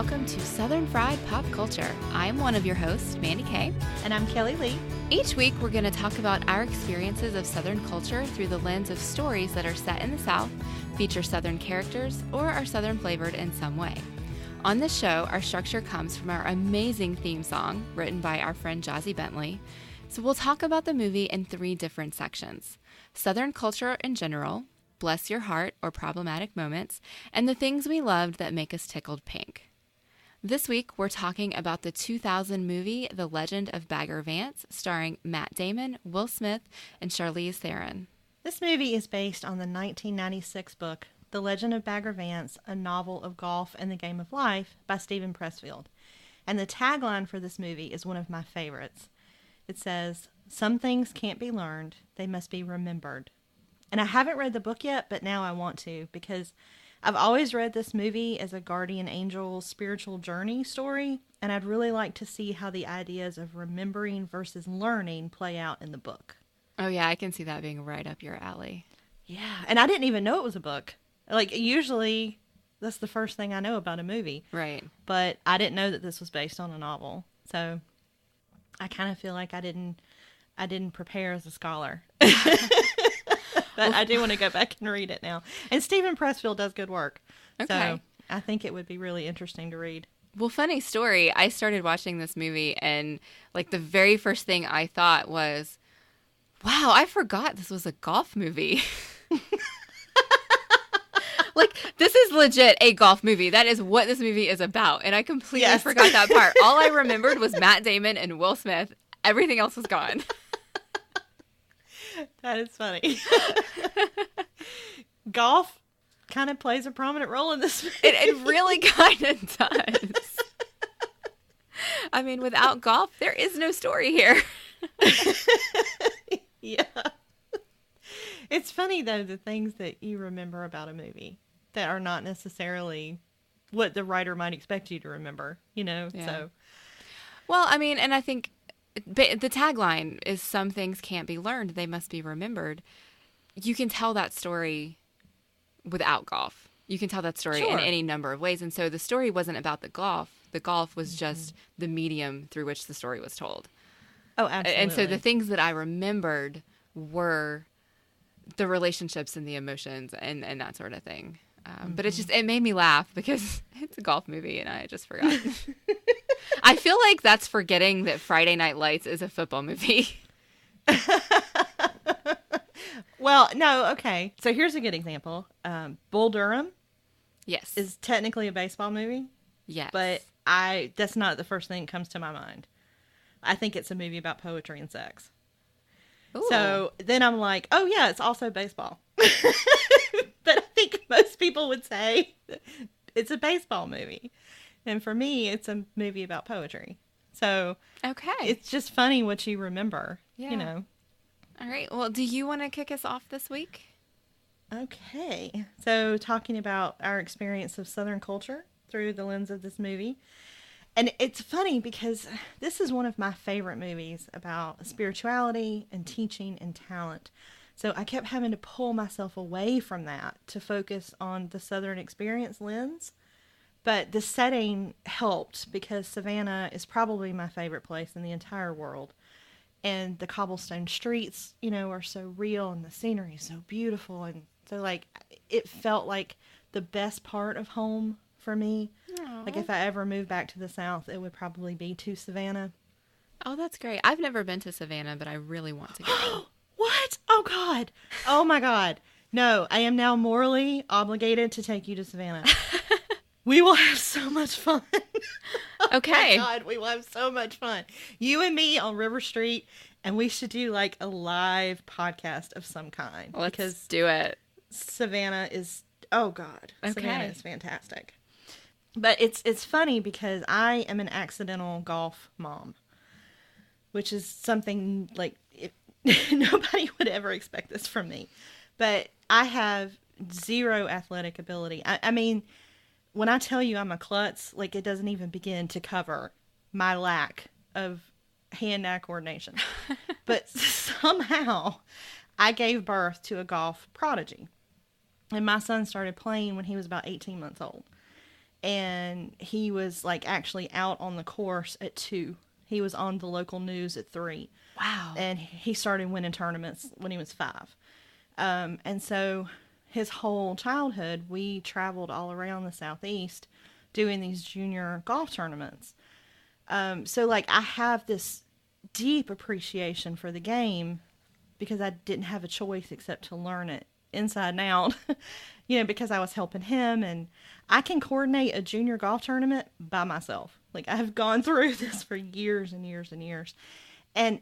welcome to Southern Fried Pop Culture. I'm one of your hosts, Mandy Kay. And I'm Kelly Lee. Each week, we're going to talk about our experiences of Southern culture through the lens of stories that are set in the South, feature Southern characters, or are Southern flavored in some way. On this show, our structure comes from our amazing theme song, written by our friend Jazzy Bentley. So we'll talk about the movie in 3 different sections: Southern culture in general, Bless Your Heart or Problematic Moments, and the things we loved that make us tickled pink. This week, we're talking about the 2000 movie The Legend of Bagger Vance, starring Matt Damon, Will Smith, and Charlize Theron. This movie is based on the 1996 book The Legend of Bagger Vance, a novel of golf and the game of life by Steven Pressfield. And the tagline for this movie is one of my favorites. It says, "Some things can't be learned, they must be remembered." And I haven't read the book yet, but now I want to, because I've always read this movie as a guardian angel spiritual journey story, and I'd really like to see how the ideas of remembering versus learning play out in the book. Oh yeah, I can see that being right up your alley. Yeah, and I didn't even know it was a book. Like, usually that's the first thing I know about a movie. Right. But I didn't know that this was based on a novel. So I kind of feel like I didn't prepare as a scholar. But I do want to go back and read it now. And Steven Pressfield does good work. Okay. So I think it would be really interesting to read. Well, funny story, I started watching this movie and like the very first thing I thought was, wow, I forgot this was a golf movie. Like, this is legit a golf movie. That is what this movie is about. And I completely forgot that part. All I remembered was Matt Damon and Will Smith. Everything else was gone. That is funny. Golf kind of plays a prominent role in this movie. It really kind of does. I mean, without golf, there is no story here. Yeah. It's funny, though, the things that you remember about a movie that are not necessarily what the writer might expect you to remember, you know? Yeah. So, well, I mean, and I think the tagline is "Some things can't be learned, they must be remembered." You can tell that story without golf. You can tell that story in any number of ways. And so the story wasn't about the golf. The golf was just the medium through which the story was told. Oh, absolutely. And so the things that I remembered were the relationships and the emotions and that sort of thing. But it made me laugh because it's a golf movie and I just forgot. I feel like that's forgetting that Friday Night Lights is a football movie. Well, no, okay. So here's a good example. Bull Durham Yes. is technically a baseball movie. Yes. But that's not the first thing that comes to my mind. I think it's a movie about poetry and sex. Ooh. So then I'm like, oh yeah, it's also baseball. But I think most people would say it's a baseball movie. And for me, it's a movie about poetry. So Okay. it's just funny what you remember, Yeah. you know. All right. Well, do you want to kick us off this week? Okay. So talking about our experience of Southern culture through the lens of this movie. And it's funny because this is one of my favorite movies about spirituality and teaching and talent. So I kept having to pull myself away from that to focus on the Southern experience lens. But the setting helped because Savannah is probably my favorite place in the entire world. And the cobblestone streets, you know, are so real and the scenery is so beautiful. And so, like, it felt like the best part of home for me. Aww. Like, if I ever moved back to the South, it would probably be to Savannah. Oh, that's great. I've never been to Savannah, but I really want to go. What? Oh, God. Oh, my God. No, I am now morally obligated to take you to Savannah. We will have so much fun. Okay. Oh, my God, we will have so much fun. You and me on River Street, and we should do, like, a live podcast of some kind. Let's do it. Savannah is, oh, God. Okay. Savannah is fantastic. But it's funny because I am an accidental golf mom, which is something, like, nobody would ever expect this from me. But I have zero athletic ability. I mean, when I tell you I'm a klutz, like, it doesn't even begin to cover my lack of hand-eye coordination. But somehow I gave birth to a golf prodigy. And my son started playing when he was about 18 months old. and he was like actually out on the course at 2. He was on the local news at 3. Wow. And he started winning tournaments when he was 5. And so his whole childhood, we traveled all around the Southeast doing these junior golf tournaments. So like I have this deep appreciation for the game because I didn't have a choice except to learn it inside and out, because I was helping him, and I can coordinate a junior golf tournament by myself. Like I've gone through this for years and years and years, and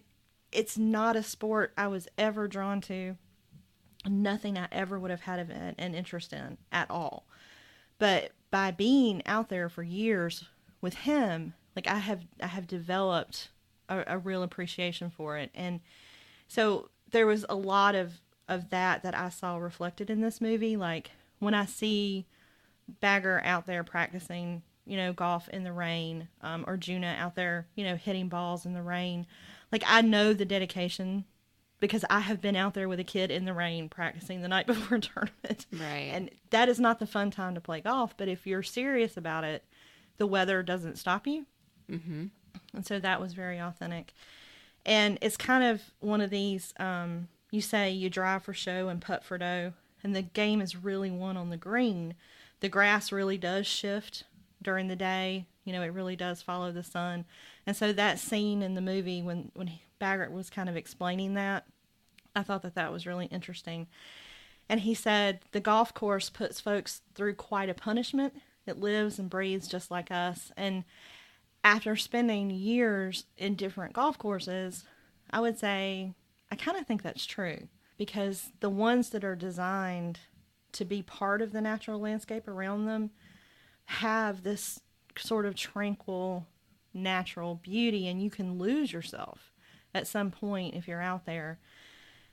it's not a sport I was ever drawn to. Nothing I ever would have had an interest in at all. But by being out there for years with him, like I have developed a real appreciation for it. And so there was a lot of that I saw reflected in this movie. Like when I see Bagger out there practicing, golf in the rain, or Juna out there, hitting balls in the rain, like I know the dedication because I have been out there with a kid in the rain practicing the night before a tournament. Right. And that is not the fun time to play golf, but if you're serious about it, the weather doesn't stop you. Mm-hmm. And so that was very authentic. And it's kind of one of these, you say you drive for show and putt for dough, and the game is really won on the green. The grass really does shift during the day. It really does follow the sun. And so that scene in the movie when Baggert was kind of explaining that, I thought that was really interesting. And he said, the golf course puts folks through quite a punishment. It lives and breathes just like us. And after spending years in different golf courses, I would say I kind of think that's true, because the ones that are designed to be part of the natural landscape around them have this sort of tranquil, natural beauty, and you can lose yourself at some point if you're out there.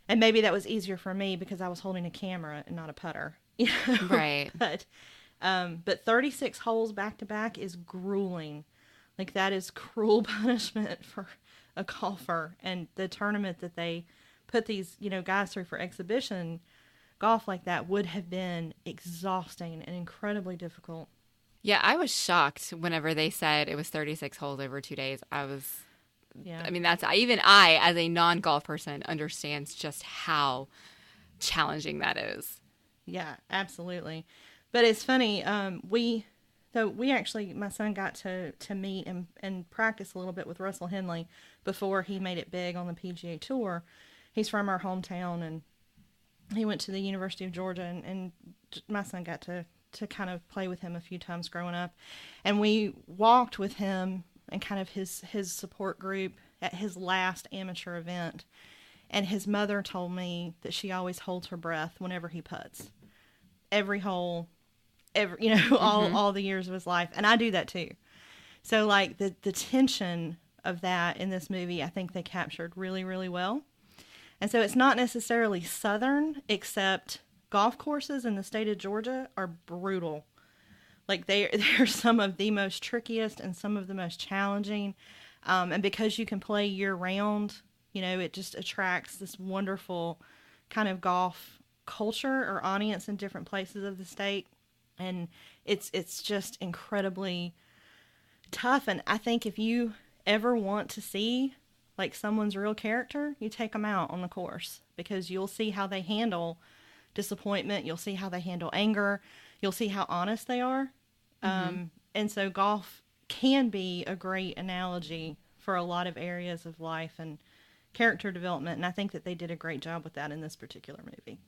And maybe that was easier for me because I was holding a camera and not a putter. Right. But 36 holes back to back is grueling. Like that is cruel punishment for a golfer. And the tournament that they put these, guys through for exhibition golf like that would have been exhausting and incredibly difficult. Yeah, I was shocked whenever they said it was 36 holes over 2 days. Yeah. I mean, even I, as a non-golf person, understands just how challenging that is. Yeah, absolutely. But it's funny, we actually, my son got to meet and practice a little bit with Russell Henley before he made it big on the PGA Tour. He's from our hometown, and he went to the University of Georgia, and my son got to kind of play with him a few times growing up. And we walked with him and kind of his support group at his last amateur event. And his mother told me that she always holds her breath whenever he putts. Every hole, all the years of his life. And I do that too. So like the tension of that in this movie, I think they captured really, really well. And so it's not necessarily Southern, except golf courses in the state of Georgia are brutal. Like they're some of the most trickiest and some of the most challenging. And because you can play year round, it just attracts this wonderful kind of golf culture or audience in different places of the state. And it's just incredibly tough. And I think if you ever want to see like someone's real character, you take them out on the course, because you'll see how they handle disappointment. You'll see how they handle anger. You'll see how honest they are. Mm-hmm. And so golf can be a great analogy for a lot of areas of life and character development. And I think that they did a great job with that in this particular movie.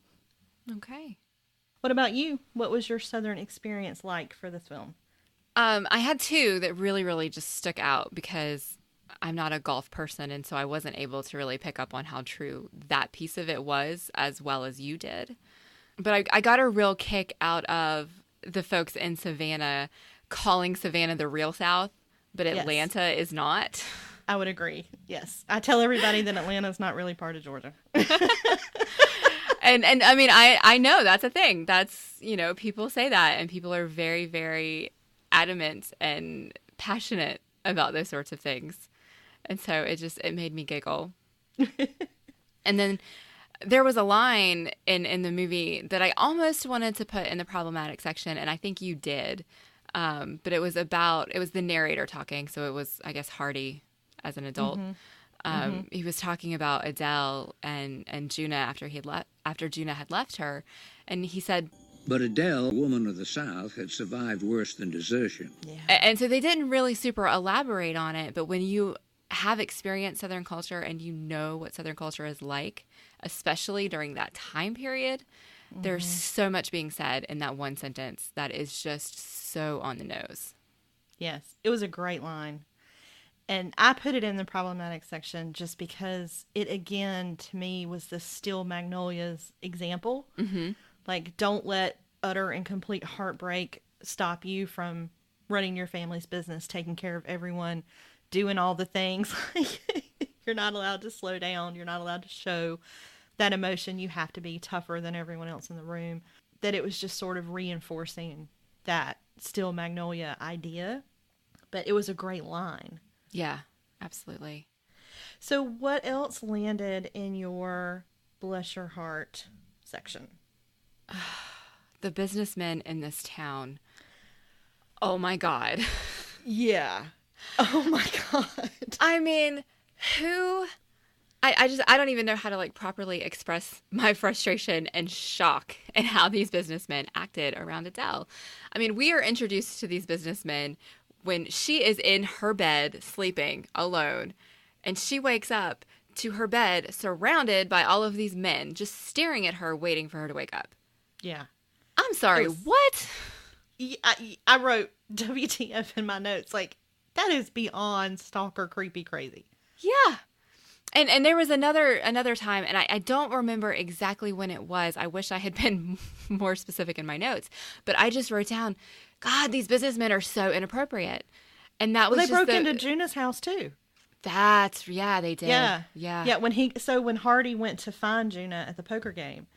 Okay. What about you? What was your Southern experience like for this film? I had two that really, really just stuck out because I'm not a golf person, and so I wasn't able to really pick up on how true that piece of it was as well as you did. But I got a real kick out of the folks in Savannah calling Savannah the real South, but Atlanta is not. I would agree. Yes. I tell everybody that Atlanta is not really part of Georgia. And I mean, I know that's a thing. That's, people say that, and people are very, very adamant and passionate about those sorts of things. And so it made me giggle. And then there was a line in the movie that I almost wanted to put in the problematic section, and I think you did. But it was the narrator talking. So it was, I guess, Hardy as an adult. He was talking about Adele and Juna after Juna had left her. And he said, but Adele, a woman of the South, had survived worse than desertion. Yeah. And so they didn't really super elaborate on it. But when you have experienced Southern culture and you know what Southern culture is like, especially during that time period, there's so much being said in that one sentence that is just so on the nose. Yes, it was a great line. And I put it in the problematic section just because it, again, to me, was the Steel Magnolias example. Like, don't let utter and complete heartbreak stop you from running your family's business, taking care of everyone, doing all the things. You're not allowed to slow down. You're not allowed to show that emotion. You have to be tougher than everyone else in the room. That it was just sort of reinforcing that Steel Magnolia idea. But it was a great line. Yeah, absolutely. So what else landed in your bless your heart section? The businessmen in this town. Oh my God. Yeah. Oh my God. I mean, I don't even know how to like properly express my frustration and shock at how these businessmen acted around Adele. I mean, we are introduced to these businessmen when she is in her bed sleeping alone, and she wakes up to her bed surrounded by all of these men just staring at her, waiting for her to wake up. Yeah. I'm sorry, what? I wrote WTF in my notes. Like, that is beyond stalker creepy crazy. Yeah. And there was another time, and I don't remember exactly when it was. I wish I had been more specific in my notes. But I just wrote down, God, these businessmen are so inappropriate. And that was they broke into Juna's house, too. Yeah, they did. Yeah. Yeah. When Hardy went to find Juna at the poker game,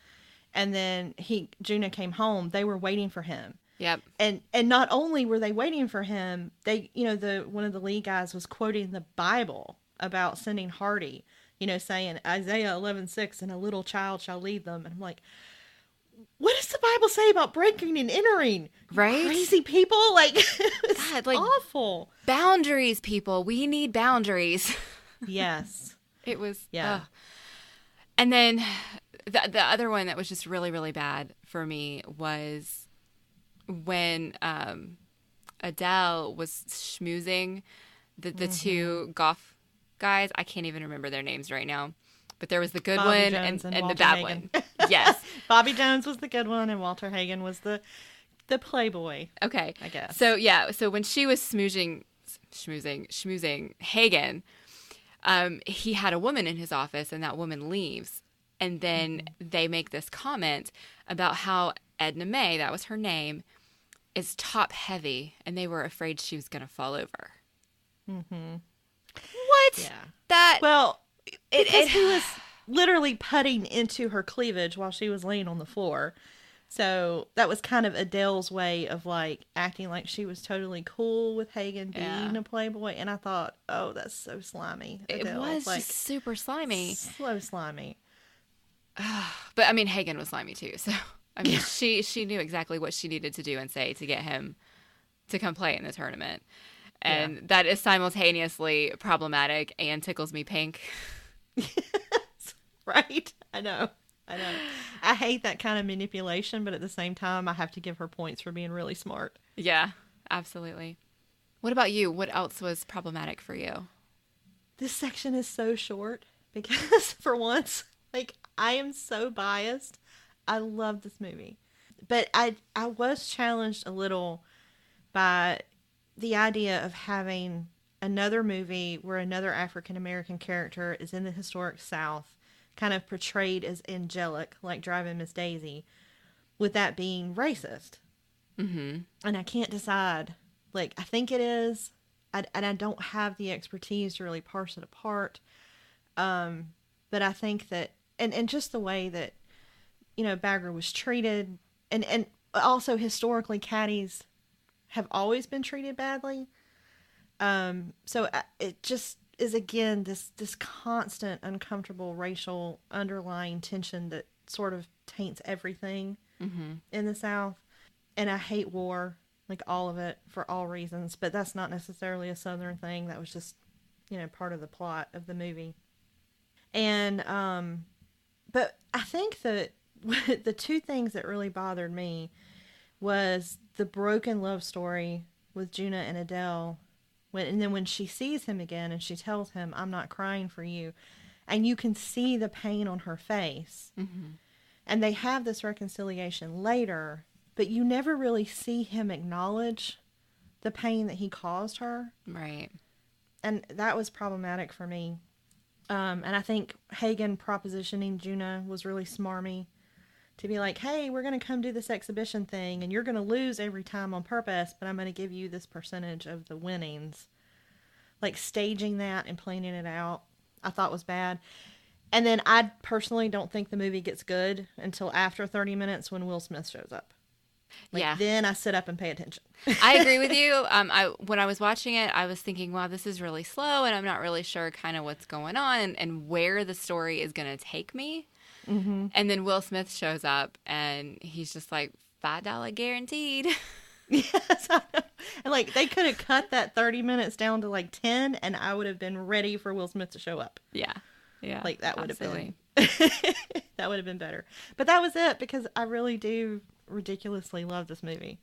and then Juna came home, they were waiting for him. Yep. And not only were they waiting for him, they, one of the lead guys was quoting the Bible about sending Hardy, saying Isaiah 11:6, and a little child shall lead them. And I'm like, what does the Bible say about breaking and entering? Right? Crazy people. Like, it's God, like, awful. Boundaries, people. We need boundaries. Yes. It was. Yeah. And then the other one that was just really, really bad for me was when Adele was schmoozing the two golf guys. I can't even remember their names right now. But there was the good Bobby one Jones and the Walter bad Hagen. one. Yes. Bobby Jones was the good one, and Walter Hagen was the playboy. Okay. I guess. So, yeah. So when she was schmoozing Hagen, he had a woman in his office, and that woman leaves. And then they make this comment about how Edna May, that was her name, is top heavy, and they were afraid she was going to fall over. Mm-hmm. What? Yeah. Well, because he was literally putting into her cleavage while she was laying on the floor. So that was kind of Adele's way of like acting like she was totally cool with Hagen being a playboy. And I thought, oh, that's so slimy. Adele. It was just super slimy. So slimy. But I mean, Hagen was slimy too. So I mean, she knew exactly what she needed to do and say to get him to come play in the tournament. And that is simultaneously problematic and tickles me pink. Right? I know. I hate that kind of manipulation, but at the same time, I have to give her points for being really smart. Yeah, absolutely. What about you? What else was problematic for you? This section is so short because, for once, like, I am so biased. I love this movie. But I was challenged a little by the idea of having another movie where another African-American character is in the historic South, kind of portrayed as angelic, like Driving Miss Daisy, with that being racist. Mm-hmm. And I can't decide. Like, I think it is, and I don't have the expertise to really parse it apart. But I think that, and just the way that, Bagger was treated, and also historically caddies have always been treated badly. So it just is, again, this constant uncomfortable racial underlying tension that sort of taints everything in the South. And I hate war. like all of it for all reasons, but that's not necessarily a Southern thing. That was just, part of the plot of the movie. And, but I think that the two things that really bothered me was the broken love story with Juna and Adele. And then when she sees him again and she tells him, I'm not crying for you. And you can see the pain on her face. Mm-hmm. And they have this reconciliation later, but you never really see him acknowledge the pain that he caused her. Right. And that was problematic for me. And I think Hagen propositioning Juna was really smarmy. To be like, hey, we're going to come do this exhibition thing, and you're going to lose every time on purpose, but I'm going to give you this percentage of the winnings. Like, staging that and planning it out, I thought was bad. And then I personally don't think the movie gets good until after 30 minutes when Will Smith shows up. Then I sit up and pay attention. I agree with you. When I was watching it, I was thinking, wow, this is really slow, and I'm not really sure kind of what's going on and where the story is going to take me. Mm-hmm. And then Will Smith shows up, and he's just like, $5 guaranteed. Yes, I know. And like, they could have cut that 30 minutes down to like 10, and I would have been ready for Will Smith to show up. Yeah. Like, that would have been that would have been better. But that was it, because I really do ridiculously love this movie.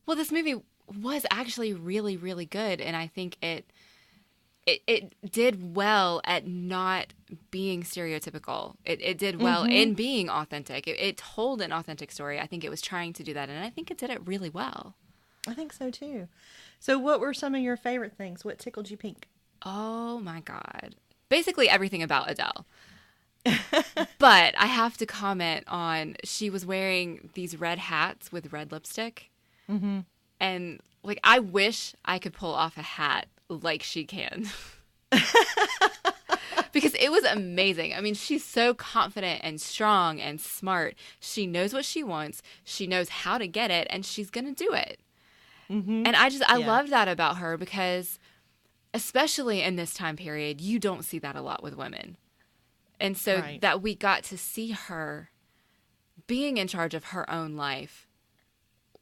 Well, this movie was actually really, really good, and I think it did well at not being stereotypical. It did well in being authentic. It told an authentic story. I think it was trying to do that, and I think it did it really well. I think so, too. So what were some of your favorite things? What tickled you pink? Oh, my God. Basically everything about Adele. But I have to comment on, she was wearing these red hats with red lipstick. Mm-hmm. And, like, I wish I could pull off a hat like she can. Because it was amazing. I mean, she's so confident and strong and smart. She knows what she wants. She knows how to get it, and she's going to do it. Mm-hmm. And I love that about her, because especially in this time period, you don't see that a lot with women. And so that we got to see her being in charge of her own life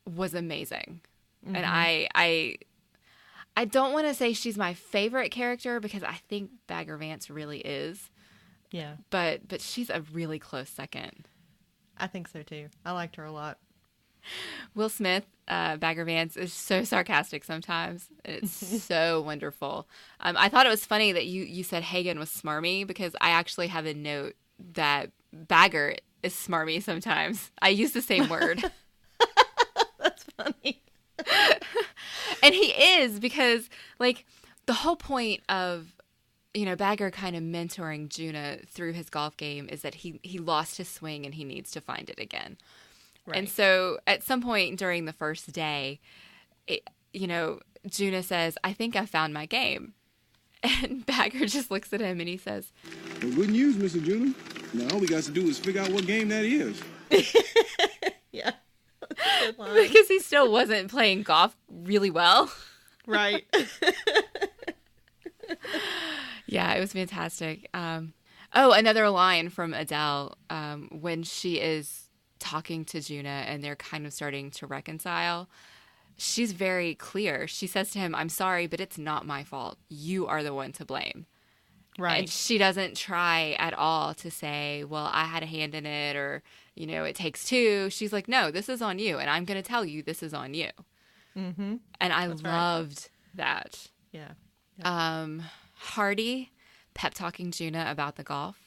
was amazing. Mm-hmm. And I don't want to say she's my favorite character, because I think Bagger Vance really is. Yeah. But she's a really close second. I think so too. I liked her a lot. Will Smith, Bagger Vance, is so sarcastic sometimes. It's so wonderful. I thought it was funny that you said Hagen was smarmy, because I actually have a note that Bagger is smarmy sometimes. I use the same word. That's funny. And he is, because, like, the whole point of, Bagger kind of mentoring Juna through his golf game is that he lost his swing and he needs to find it again. Right. And so at some point during the first day, Juna says, I think I found my game. And Bagger just looks at him and he says, well, good news, Mr. Juna. Now all we got to do is figure out what game that is. Yeah. Because he still wasn't playing golf really well. Right. Yeah, it was fantastic. Another line from Adele, when she is talking to Juna and they're kind of starting to reconcile. She's very clear. She says to him, I'm sorry, but it's not my fault. You are the one to blame. Right. And she doesn't try at all to say, well, I had a hand in it, or, it takes two. She's like, no, this is on you. And I'm going to tell you this is on you. Mm-hmm. And I loved that. Yeah. Hardy pep talking Juna about the golf.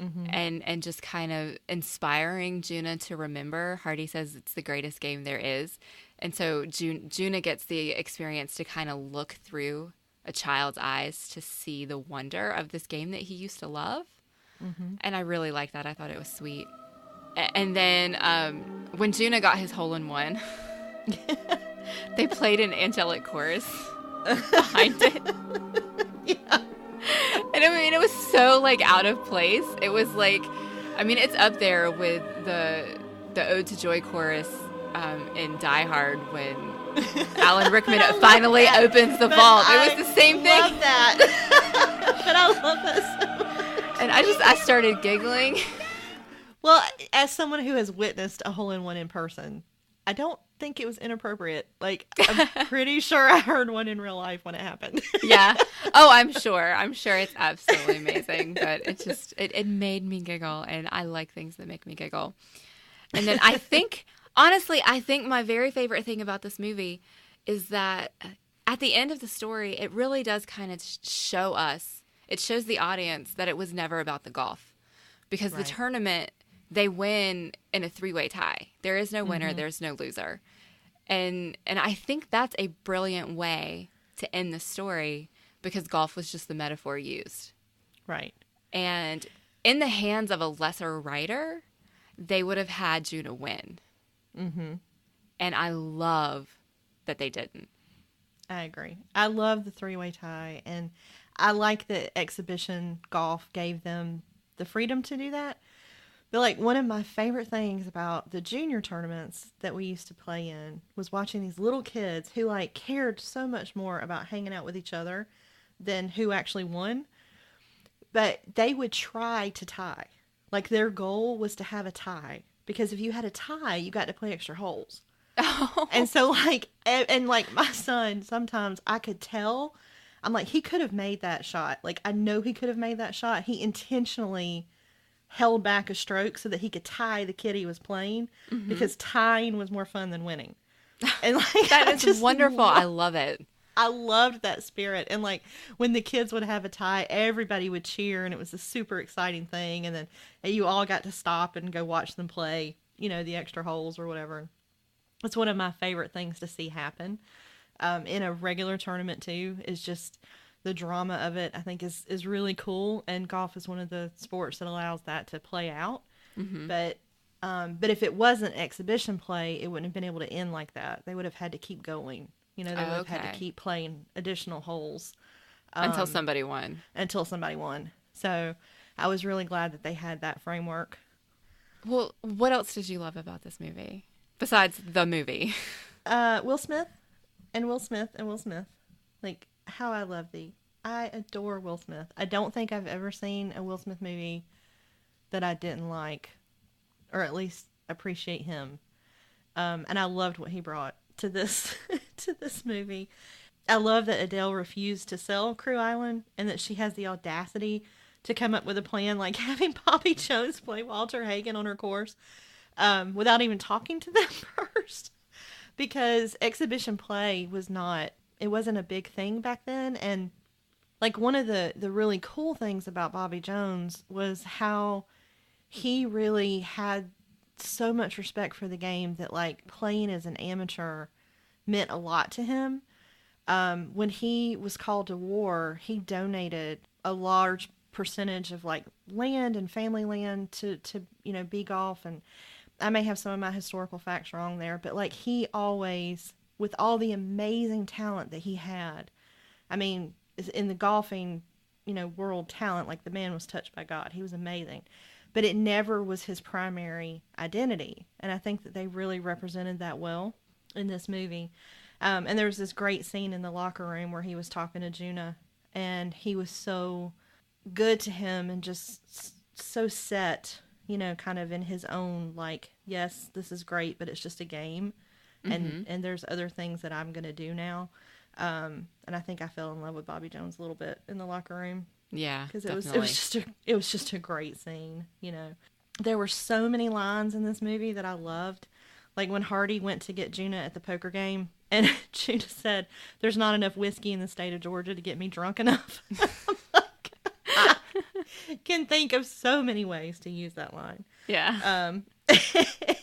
Mm-hmm. And just kind of inspiring Juna to remember. Hardy says it's the greatest game there is. And so Juna gets the experience to kind of look through a child's eyes to see the wonder of this game that he used to love. Mm-hmm. And I really liked that. I thought it was sweet. And then when Juna got his hole-in-one, they played an angelic chorus behind it. Yeah. And I mean, it was so, like, out of place. It was like, I mean, it's up there with the Ode to Joy chorus in Die Hard when Alan Rickman finally opens the vault. It was the same thing. I love that. But I love that so much. And I started giggling. Well, as someone who has witnessed a hole-in-one in person, I don't think it was inappropriate. Like, I'm pretty sure I heard one in real life when it happened. Yeah. Oh, I'm sure. I'm sure it's absolutely amazing, but it made me giggle, and I like things that make me giggle. And then honestly, I think my very favorite thing about this movie is that at the end of the story, it really does kind of it shows the audience that it was never about the golf. Because the tournament, they win in a 3-way tie. There is no winner, there's no loser. And I think that's a brilliant way to end the story, because golf was just the metaphor used. Right. And in the hands of a lesser writer, they would have had Juna win. Mm-hmm. And I love that they didn't. I agree. I love the 3-way tie, and I like that exhibition golf gave them the freedom to do that. But like, one of my favorite things about the junior tournaments that we used to play in was watching these little kids who like cared so much more about hanging out with each other than who actually won. But they would try to tie. Like, their goal was to have a tie, because if you had a tie, you got to play extra holes. Oh. And so like, and like my son, sometimes I could tell, I'm like, he could have made that shot. Like, I know he could have made that shot. He intentionally held back a stroke so that he could tie the kid he was playing, because tying was more fun than winning. And like, that is wonderful. I love it. I loved that spirit. And like, when the kids would have a tie, everybody would cheer, and it was a super exciting thing. And then you all got to stop and go watch them play, you know, the extra holes or whatever. It's one of my favorite things to see happen in a regular tournament too. Is just the drama of it. I think is really cool, and golf is one of the sports that allows that to play out. Mm-hmm. But if it wasn't exhibition play, it wouldn't have been able to end like that. They would have had to keep going. You know, they would have had to keep playing additional holes until somebody won. So I was really glad that they had that framework. Well, what else did you love about this movie besides the movie? Will Smith. Like, how I love thee. I adore Will Smith. I don't think I've ever seen a Will Smith movie that I didn't like, or at least appreciate him. And I loved what he brought to this to this movie. I love that Adele refused to sell Crew Island, and that she has the audacity to come up with a plan like having Bobby Jones play Walter Hagen on her course without even talking to them first. Because exhibition play wasn't a big thing back then. And like, one of the really cool things about Bobby Jones was how he really had so much respect for the game that like playing as an amateur meant a lot to him. When he was called to war, he donated a large percentage of like land and family land to B Golf. And I may have some of my historical facts wrong there, but like, he always, with all the amazing talent that he had, I mean, in the golfing, world talent, like, the man was touched by God. He was amazing, but it never was his primary identity. And I think that they really represented that well in this movie. And there was this great scene in the locker room where he was talking to Juna, and he was so good to him and just so set, kind of in his own, like, yes, this is great, but it's just a game. And there's other things that I'm going to do now. And I think I fell in love with Bobby Jones a little bit in the locker room. Yeah, because it was just a great scene. There were so many lines in this movie that I loved. Like, when Hardy went to get Juna at the poker game, and Juna said, "There's not enough whiskey in the state of Georgia to get me drunk enough." I can think of so many ways to use that line. Yeah.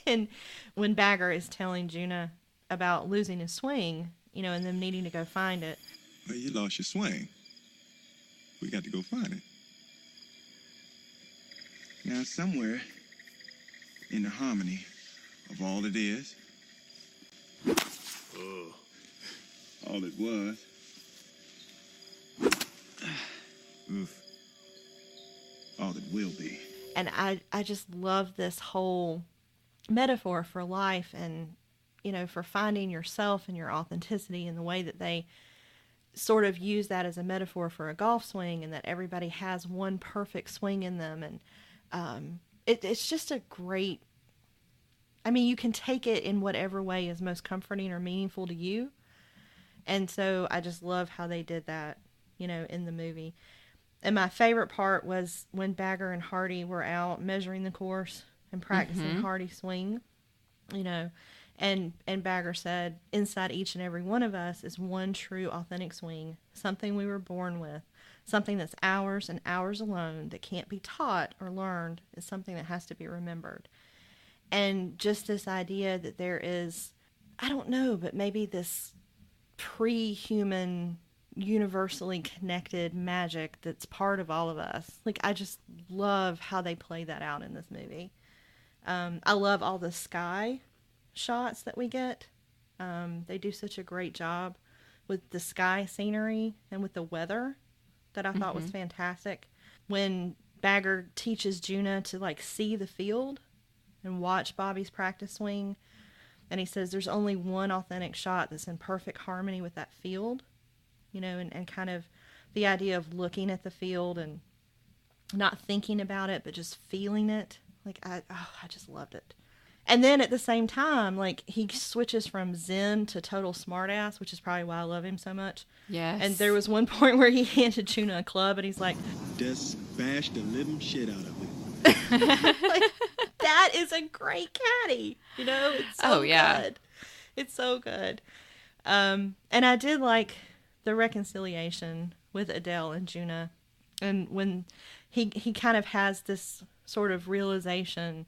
And when Bagger is telling Juna about losing his swing, and them needing to go find it. Well, you lost your swing. We got to go find it. Now, somewhere in the harmony of all it is, all it was, oof, all it will be. And I just love this whole metaphor for life, and for finding yourself and your authenticity, and the way that they sort of use that as a metaphor for a golf swing, and that everybody has one perfect swing in them. And it's just a great I mean, you can take it in whatever way is most comforting or meaningful to you. And so I just love how they did that, in the movie. And my favorite part was when Bagger and Hardy were out measuring the course and practicing Hardy's swing, and Bagger said, inside each and every one of us is one true, authentic swing, something we were born with, something that's ours and ours alone, that can't be taught or learned, is something that has to be remembered. And just this idea that there is, I don't know, but maybe this pre-human, universally connected magic that's part of all of us. Like, I just love how they play that out in this movie. I love all the sky shots that we get. They do such a great job with the sky scenery and with the weather that I thought was fantastic. When Bagger teaches Juna to like see the field and watch Bobby's practice swing, and he says there's only one authentic shot that's in perfect harmony with that field, and kind of the idea of looking at the field and not thinking about it, but just feeling it. Like, I just loved it. And then at the same time, like, he switches from zen to total smartass, which is probably why I love him so much. Yes. And there was one point where he handed Juna a club, and he's like, Just bash the living shit out of it. like, that is a great caddy. It's so good. It's so good. And I did like the reconciliation with Adele and Juna. And when he kind of has this sort of realization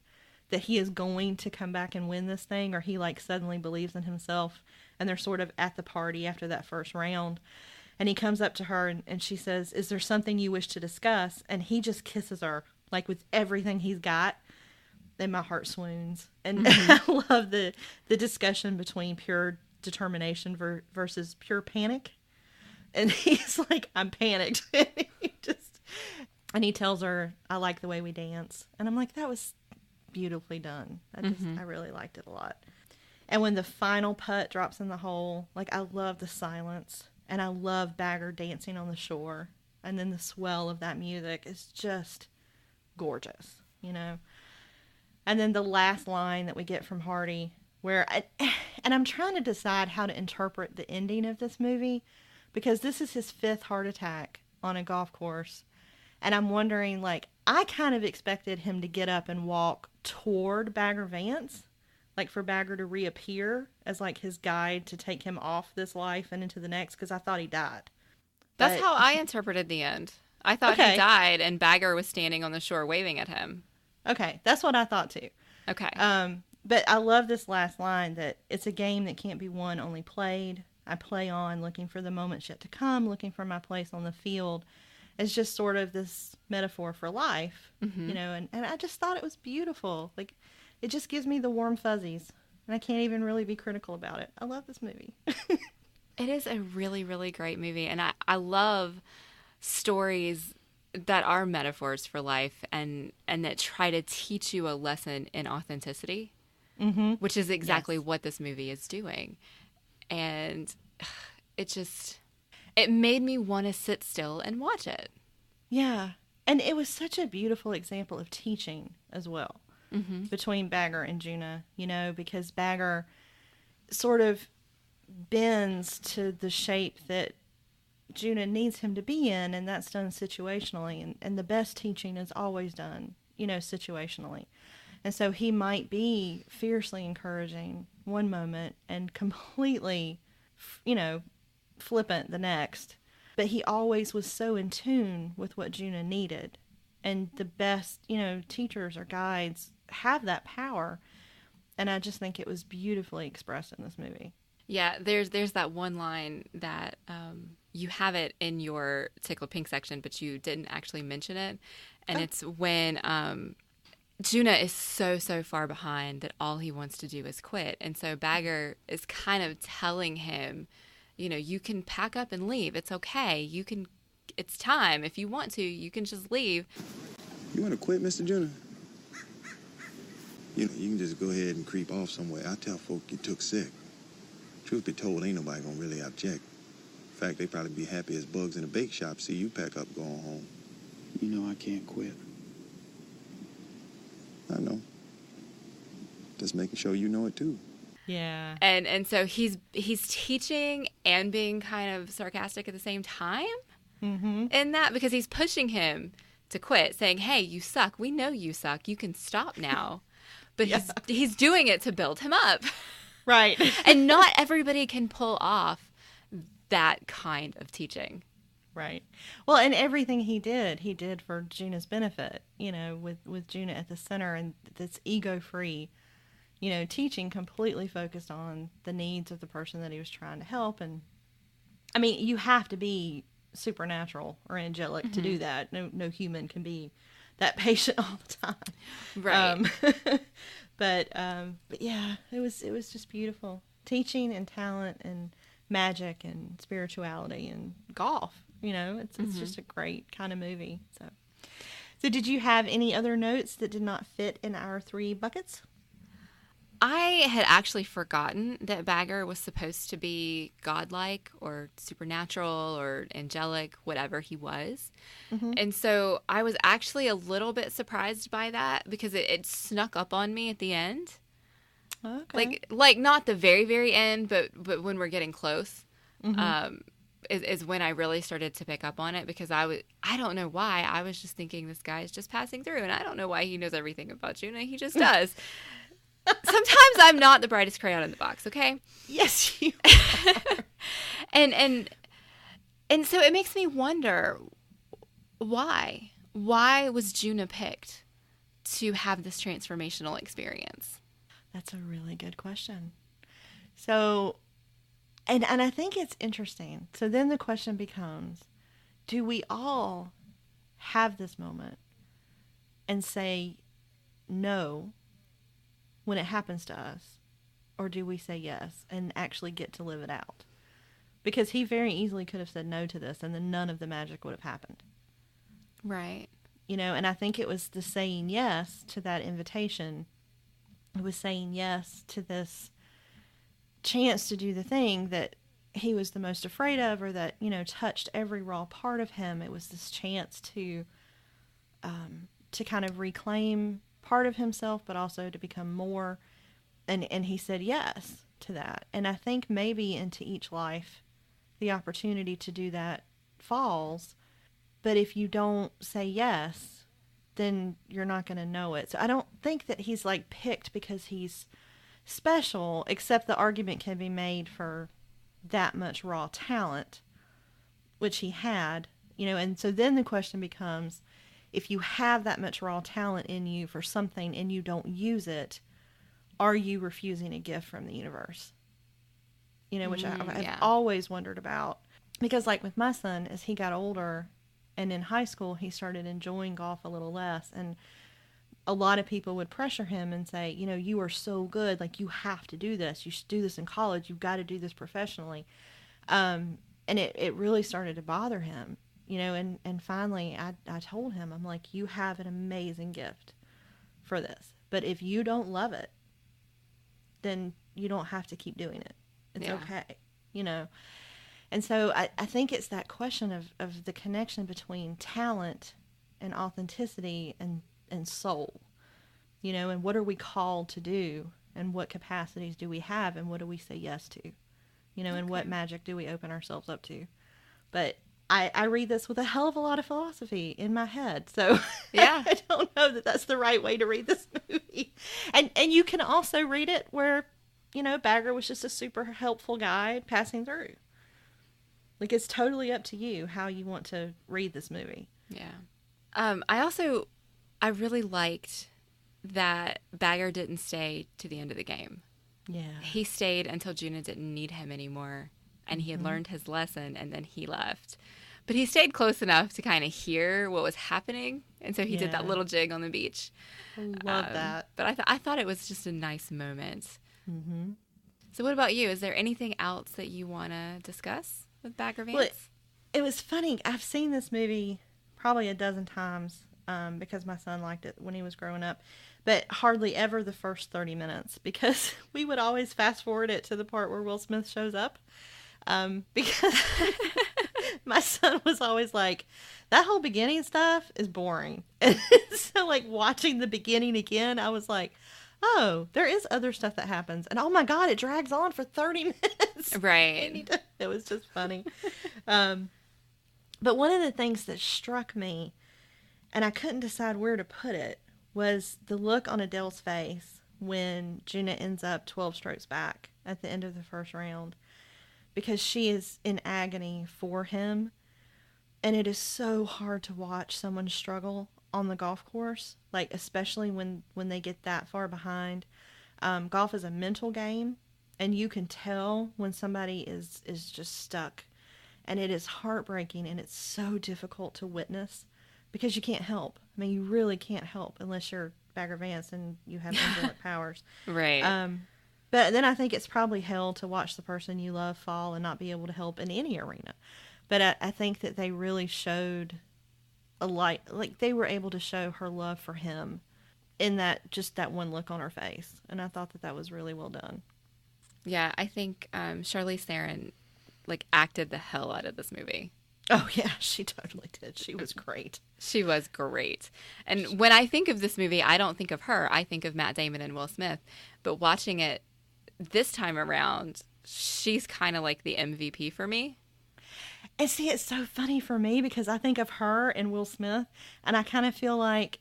that he is going to come back and win this thing, or he like suddenly believes in himself, and they're sort of at the party after that first round, and he comes up to her and she says, is there something you wish to discuss? And he just kisses her like with everything he's got, and my heart swoons. And I love the discussion between pure determination versus pure panic. And he's like, I'm panicked. And he tells her, I like the way we dance. And I'm like, that was beautifully done. I really liked it a lot. And when the final putt drops in the hole, like, I love the silence, and I love Bagger dancing on the shore, and then the swell of that music is just gorgeous, And then the last line that we get from Hardy, and I'm trying to decide how to interpret the ending of this movie, because this is his 5th heart attack on a golf course. And I'm wondering, like, I kind of expected him to get up and walk toward Bagger Vance, like for Bagger to reappear as like his guide to take him off this life and into the next, because I thought he died. That's how I interpreted the end. I thought he died and Bagger was standing on the shore waving at him. Okay, that's what I thought too. Okay. But I love this last line, that it's a game that can't be won, only played. I play on, looking for the moments yet to come, looking for my place on the field. It's just sort of this metaphor for life, and I just thought it was beautiful. Like, it just gives me the warm fuzzies, and I can't even really be critical about it. I love this movie. It is a really, really great movie, and I love stories that are metaphors for life and that try to teach you a lesson in authenticity, which is exactly what this movie is doing. And it made me want to sit still and watch it. Yeah. And it was such a beautiful example of teaching as well, between Bagger and Juna, because Bagger sort of bends to the shape that Juna needs him to be in, and that's done situationally. And the best teaching is always done, situationally. And so he might be fiercely encouraging one moment and completely, flippant the next. But he always was so in tune with what Juna needed. And the best, teachers or guides have that power. And I just think it was beautifully expressed in this movie. Yeah, there's that one line that you have it in your Tickle Pink section, but you didn't actually mention it. And it's when Juna is so far behind that all he wants to do is quit. And so Bagger is kind of telling him, you can pack up and leave. It's okay. It's time. If you want to, you can just leave. You want to quit, Mr. Juna? You can just go ahead and creep off somewhere. I tell folk you took sick. Truth be told, ain't nobody gonna really object. In fact, they probably be happy as bugs in a bake shop see you pack up going home. I can't quit. I know. Just making sure you know it too. Yeah. And so he's teaching and being kind of sarcastic at the same time in that, because he's pushing him to quit, saying, hey, you suck. We know you suck. You can stop now. But he's doing it to build him up. Right. And not everybody can pull off that kind of teaching. Right. Well, and everything he did for Juna's benefit, with Juna at the center, and this ego-free, teaching completely focused on the needs of the person that he was trying to help. And I mean, you have to be supernatural or angelic to do that. No human can be that patient all the time. Right. But yeah, it was just beautiful. Teaching and talent and magic and spirituality and golf. It's just a great kind of movie. So did you have any other notes that did not fit in our 3 buckets? I had actually forgotten that Bagger was supposed to be godlike or supernatural or angelic, whatever he was. And so I was actually a little bit surprised by that, because it snuck up on me at the end. Okay. Like not the very, very end, but when we're getting close, is when I really started to pick up on it, because I don't know why. I was just thinking, this guy is just passing through, and I don't know why he knows everything about Juna. He just does. Sometimes I'm not the brightest crayon in the box, okay? Yes, you are. and so it makes me wonder, why? Why was Juna picked to have this transformational experience? That's a really good question. So, and I think it's interesting. So then the question becomes, do we all have this moment and say no when it happens to us, or do we say yes and actually get to live it out? Because he very easily could have said no to this, and then none of the magic would have happened. Right. And I think it was the saying yes to that invitation. It was saying yes to this chance to do the thing that he was the most afraid of, or that, touched every raw part of him. It was this chance to kind of reclaim part of himself, but also to become more. And he said yes to that. And I think maybe into each life, the opportunity to do that falls. But if you don't say yes, then you're not going to know it. So I don't think that he's picked because he's special, except the argument can be made for that much raw talent, which he had, and so then the question becomes, if you have that much raw talent in you for something and you don't use it, are you refusing a gift from the universe? Which I've always wondered about. Because with my son, as he got older and in high school, he started enjoying golf a little less. And a lot of people would pressure him and say, you are so good. You have to do this. You should do this in college. You've got to do this professionally. And it really started to bother him. And finally I told him, I'm like, you have an amazing gift for this. But if you don't love it, then you don't have to keep doing it. It's okay, And so I think it's that question of the connection between talent and authenticity and soul, and what are we called to do, and what capacities do we have, and what do we say yes to, and what magic do we open ourselves up to. But I read this with a hell of a lot of philosophy in my head. So yeah, I don't know that that's the right way to read this movie. And you can also read it where, Bagger was just a super helpful guy passing through. It's totally up to you how you want to read this movie. Yeah. I really liked that Bagger didn't stay to the end of the game. Yeah. He stayed until Juna didn't need him anymore, and he had learned his lesson, and then he left. But he stayed close enough to kind of hear what was happening, and so he did that little jig on the beach. Love that. But I thought it was just a nice moment. Mm-hmm. So what about you? Is there anything else that you want to discuss with Bagger Vance? Well, it was funny. I've seen this movie probably a dozen times because my son liked it when he was growing up, but hardly ever the first 30 minutes, because we would always fast forward it to the part where Will Smith shows up, because my son was always like, that whole beginning stuff is boring. And so watching the beginning again, I was like, oh, there is other stuff that happens. And oh my God, it drags on for 30 minutes. Right. It was just funny. But one of the things that struck me, and I couldn't decide where to put it, was the look on Adele's face when Juna ends up 12 strokes back at the end of the first round, because she is in agony for him. And it is so hard to watch someone struggle on the golf course, like especially when they get that far behind. Golf is a mental game, and you can tell when somebody is just stuck, and it is heartbreaking, and it's so difficult to witness because you can't help. I mean, you really can't help unless you're Bagger Vance and you have angelic powers. Right. But then I think it's probably hell to watch the person you love fall and not be able to help in any arena. But I think that they really showed a light, like they were able to show her love for him in that one look on her face. And I thought that was really well done. Yeah, I think Charlize Theron acted the hell out of this movie. Oh yeah, she totally did. She was great. She was great. And when I think of this movie, I don't think of her. I think of Matt Damon and Will Smith. But watching it this time around, she's kind of like the MVP for me. And see, it's so funny for me because I think of her and Will Smith, and I kind of feel like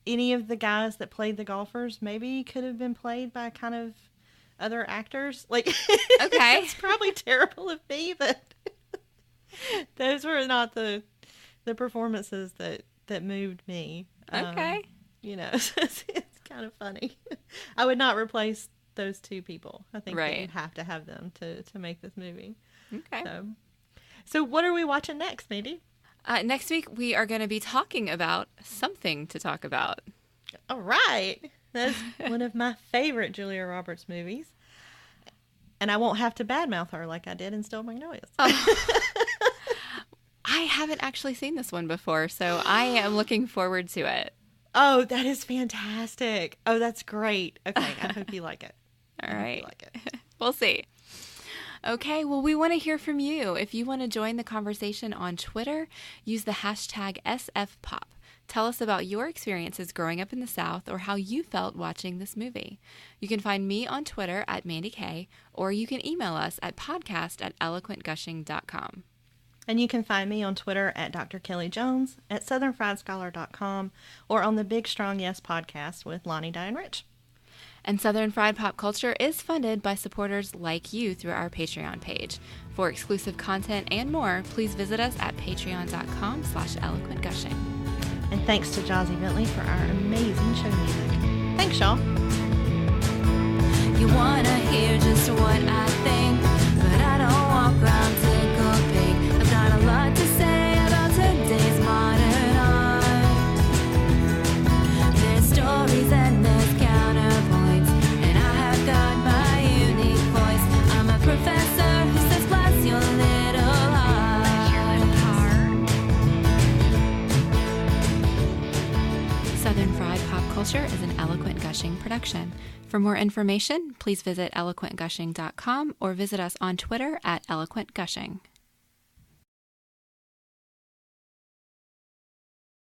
any of the guys that played the golfers maybe could have been played by kind of other actors. Like, okay, it's probably terrible of me, but those were not the performances that moved me. Okay. It's kind of funny. I would not replace those two people. I think that you have to have them to make this movie. Okay. So what are we watching next, Mandy? Next week, we are going to be talking about Something to Talk About. All right. That's one of my favorite Julia Roberts movies. And I won't have to badmouth her like I did in Steel Magnolias. Oh. I haven't actually seen this one before, so I am looking forward to it. Oh, that is fantastic. Oh, that's great. Okay, I hope you like it. All right. Like it. We'll see. Okay, well, we want to hear from you. If you want to join the conversation on Twitter, use the hashtag SFPop. Tell us about your experiences growing up in the South or how you felt watching this movie. You can find me on Twitter at Mandy Kay, or you can email us at podcast@eloquentgushing.com. And you can find me on Twitter at Dr. Kelly Jones, at southernfriedscholar.com, or on the Big Strong Yes podcast with Lonnie, Di, and Rich. And Southern Fried Pop Culture is funded by supporters like you through our Patreon page. For exclusive content and more, please visit us at patreon.com/eloquentgushing. And thanks to Jazzy Bentley for our amazing show music. Thanks, y'all. You wanna hear just what I think, but I don't walk around tickle pink. I've got a lot to say about today's modern art. There's stories and there's counterpoints, and I have got my unique voice. I'm a professor who says bless your little heart. Southern Fried Pop Culture is an Eloquent Gushing production. For more information, please visit eloquentgushing.com or visit us on Twitter at eloquentgushing.